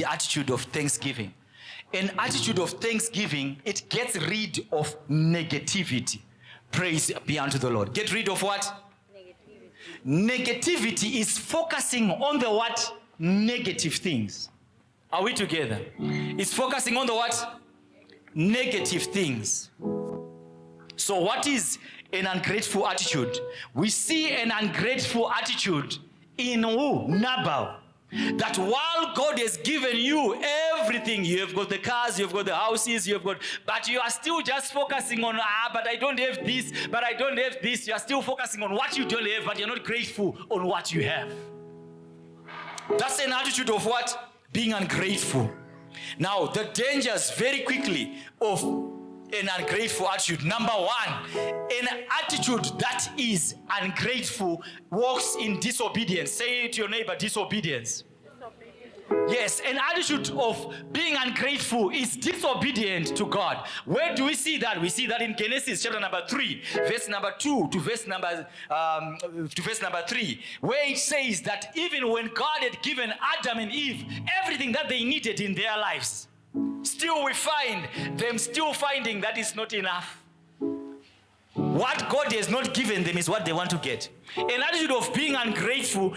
the attitude of thanksgiving. An attitude of thanksgiving, it gets rid of negativity. Praise be unto the Lord. Get rid of what? Negativity is focusing on the what? Negative things. Are we together? It's focusing on the what? Negative things. So what is an ungrateful attitude? We see an ungrateful attitude in who? Nabal. That while God has given you everything, you have got the cars, you have got the houses, but you are still just focusing on, but I don't have this, but I don't have this. You are still focusing on what you don't have, but you're not grateful on what you have. That's an attitude of what? Being ungrateful. Now, the dangers very quickly of an ungrateful attitude. Number one, an attitude that is ungrateful walks in disobedience. Say it to your neighbor, disobedience. Yes, an attitude of being ungrateful is disobedient to God. Where do we see that? We see that in Genesis chapter number 3, verse number 2 to verse number 3, where it says that even when God had given Adam and Eve everything that they needed in their lives, still we find them still finding that it's not enough. What God has not given them is what they want to get. An attitude of being ungrateful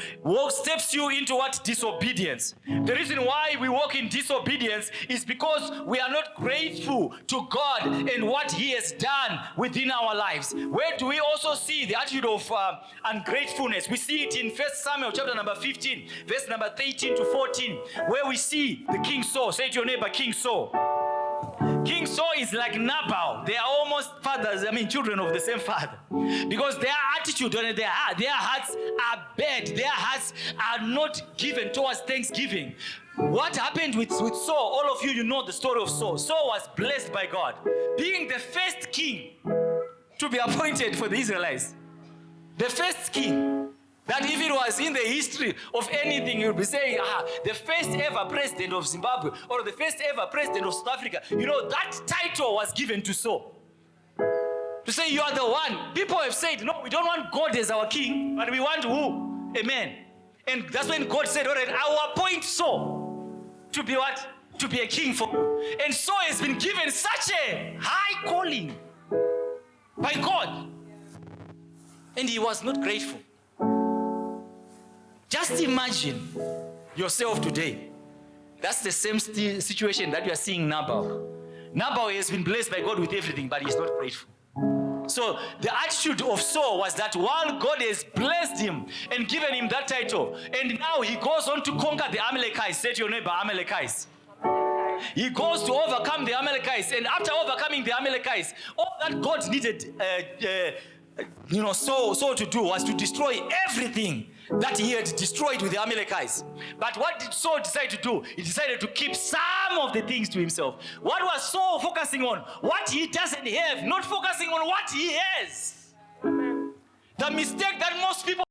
steps you into what? Disobedience. The reason why we walk in disobedience is because we are not grateful to God and what He has done within our lives. Where do we also see the attitude of ungratefulness? We see it in 1 Samuel chapter number 15, verse number 13 to 14, where we see the King Saul. Say to your neighbor, King Saul. King Saul is like Nabal. They are almost children of the same father. Because their attitude and their hearts are bad. Their hearts are not given towards thanksgiving. What happened with Saul? All of you know the story of Saul. Saul was blessed by God, being the first king to be appointed for the Israelites. The first king. That if it was in the history of anything, you would be saying, the first ever president of Zimbabwe or the first ever president of South Africa. You know, that title was given to Saul. To say you are the one. People have said, no, we don't want God as our king, but we want who? A man. And that's when God said, all right, I will appoint Saul to be what? To be a king for you. And Saul has been given such a high calling by God. And he was not grateful. Just imagine yourself today. That's the same situation that you are seeing Nabal. Nabal has been blessed by God with everything, but he's not grateful. So the attitude of Saul was that while God has blessed him and given him that title, and now he goes on to conquer the Amalekites. Say to your neighbor, Amalekites. He goes to overcome the Amalekites, and after overcoming the Amalekites, all that God needed Saul to do was to destroy everything that he had destroyed with the Amalekites. But what did Saul decide to do? He decided to keep some of the things to himself. What was Saul focusing on? What he doesn't have, not focusing on what he has. The mistake that most people